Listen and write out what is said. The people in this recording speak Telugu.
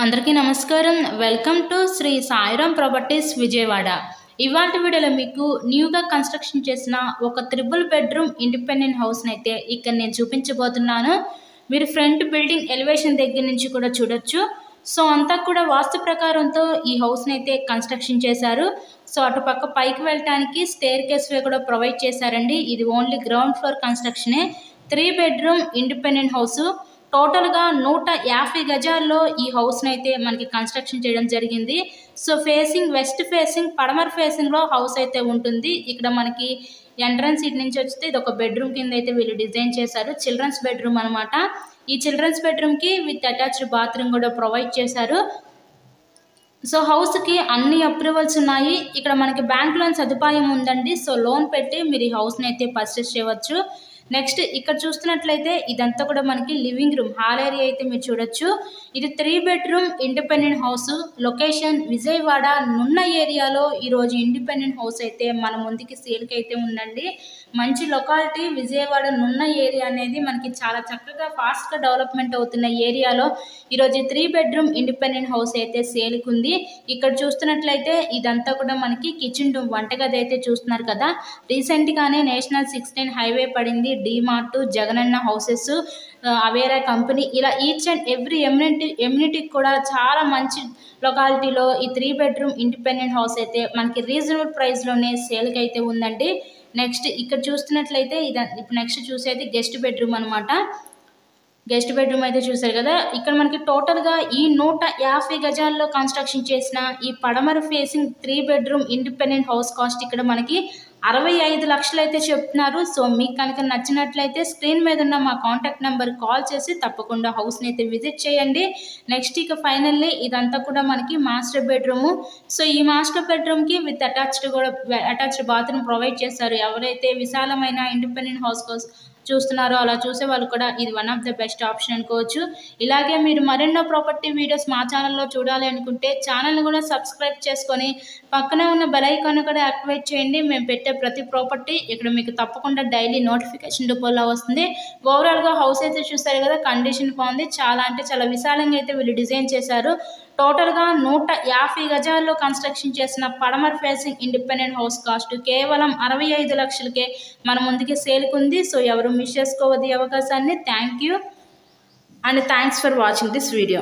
అందరికీ నమస్కారం. Welcome to Shri Sairam properties Vijayawada. ఇవాల్టి వీడియోలో మీకు న్యూగా కన్స్ట్రక్షన్ చేసిన ఒక త్రిబుల్ బెడ్రూమ్ ఇండిపెండెంట్ హౌస్ని అయితే ఇక్కడ నేను చూపించబోతున్నాను. మీరు ఫ్రంట్ బిల్డింగ్ ఎలివేషన్ దగ్గర నుంచి కూడా చూడొచ్చు. సో అంతా కూడా వాస్తు ప్రకారంతో ఈ హౌస్ని అయితే కన్స్ట్రక్షన్ చేశారు. సో అటుపక్క పైకి వెళ్ళటానికి స్టేర్ కేస్ వే కూడా ప్రొవైడ్ చేశారండి. ఇది ఓన్లీ గ్రౌండ్ ఫ్లోర్ కన్స్ట్రక్షనే. 3 బెడ్రూమ్ ఇండిపెండెంట్ హౌస్. టోటల్గా 150 గజాల్లో ఈ హౌస్ని అయితే మనకి కన్స్ట్రక్షన్ చేయడం జరిగింది. సో ఫేసింగ్ వెస్ట్ ఫేసింగ్ పడమర ఫేసింగ్లో హౌస్ అయితే ఉంటుంది. ఇక్కడ మనకి ఎంట్రన్స్ ఇటు నుంచి వస్తే ఇది ఒక బెడ్రూమ్ కింద అయితే వీళ్ళు డిజైన్ చేశారు. చిల్డ్రన్స్ బెడ్రూమ్ అనమాట. ఈ చిల్డ్రన్స్ బెడ్రూమ్కి విత్ అటాచ్డ్ బాత్రూమ్ కూడా ప్రొవైడ్ చేశారు. సో హౌస్కి అన్ని అప్రూవల్స్ ఉన్నాయి. ఇక్కడ మనకి బ్యాంక్ లోన్ సదుపాయం ఉందండి. సో లోన్ పెట్టి మీరు ఈ హౌస్ని అయితే పర్చేస్ చేయవచ్చు. నెక్స్ట్ ఇక్కడ చూస్తున్నట్లయితే ఇదంతా కూడా మనకి లివింగ్ రూమ్ హాల్ ఏరియా అయితే మీరు చూడొచ్చు. ఇది 3 bedroom independent house. Location Vijayawada నున్న ఏరియాలో ఈరోజు ఇండిపెండెంట్ హౌస్ అయితే మన ముందుకి సేల్కి అయితే ఉందండి. మంచి లొకాలిటీ విజయవాడ నున్న ఏరియా అనేది మనకి చాలా చక్కగా ఫాస్ట్గా డెవలప్మెంట్ అవుతున్న ఏరియాలో ఈరోజు 3 బెడ్రూమ్ ఇండిపెండెంట్ హౌస్ అయితే సేల్కి ఉంది. ఇక్కడ చూస్తున్నట్లయితే ఇదంతా కూడా మనకి కిచెన్ రూమ్ వంటగది అయితే చూస్తున్నారు కదా. రీసెంట్గానే నేషనల్ 16 హైవే పడింది. డీమార్ట్, జగనన్న హౌసెస్, అవేరా కంపెనీ, ఇలా ఈచ్ అండ్ ఎవ్రీ ఎమ్యూనిటీకి కూడా చాలా మంచి లొకాలిటీలో ఈ 3 బెడ్రూమ్ ఇండిపెండెంట్ హౌస్ అయితే మనకి రీజనబుల్ ప్రైస్లోనే సేల్కి అయితే ఉందండి. నెక్స్ట్ ఇక్కడ చూస్తున్నట్లయితే ఇప్పుడు నెక్స్ట్ చూసేది గెస్ట్ బెడ్రూమ్ అనమాట. గెస్ట్ బెడ్రూమ్ అయితే చూసారు కదా. ఇక్కడ మనకి టోటల్గా ఈ 150 గజాల్లో కన్స్ట్రక్షన్ చేసిన ఈ పడమర facing 3 bedroom independent house cost ఇక్కడ మనకి 65 లక్షలు అయితే చెప్తున్నారు. సో మీకు కనుక నచ్చినట్లయితే స్క్రీన్ మీద ఉన్న మా కాంటాక్ట్ నెంబర్ కాల్ చేసి తప్పకుండా హౌస్ని అయితే విజిట్ చేయండి. నెక్స్ట్ ఇక ఫైనల్లీ ఇదంతా కూడా మనకి మాస్టర్ బెడ్రూము. సో ఈ మాస్టర్ బెడ్రూమ్కి విత్ అటాచ్డ్ బాత్రూమ్ ప్రొవైడ్ చేస్తారు. ఎవరైతే విశాలమైన ఇండిపెండెంట్ హౌస్ కోసం చూస్తున్నారో అలా చూసే వాళ్ళు కూడా ఇది one of the best option అనుకోవచ్చు. ఇలాగే మీరు మరెన్నో ప్రాపర్టీ వీడియోస్ మా ఛానల్లో చూడాలి అనుకుంటే ఛానల్ని కూడా సబ్స్క్రైబ్ చేసుకొని పక్కనే ఉన్న బెల్ ఐకాన్ కూడా యాక్టివేట్ చేయండి. మేము పెట్టే ప్రతి ప్రాపర్టీ ఇక్కడ మీకు తప్పకుండా డైలీ నోటిఫికేషన్ రూపంలో వస్తుంది. ఓవరాల్గా హౌస్ అయితే చూస్తారు కదా, కండిషన్ బాగుంది. చాలా అంటే చాలా విశాలంగా అయితే వీళ్ళు డిజైన్ చేశారు. టోటల్గా 150 గజాల్లో కన్స్ట్రక్షన్ చేసిన పడమర ఫేసింగ్ ఇండిపెండెంట్ హౌస్ కాస్ట్ కేవలం 65 లక్షలకే మన ముందుకి సేల్కి ఉంది. సో ఎవరు మిస్ చేసుకోవద్దు ఈ అవకాశాన్ని. Thank you and thanks for watching this video.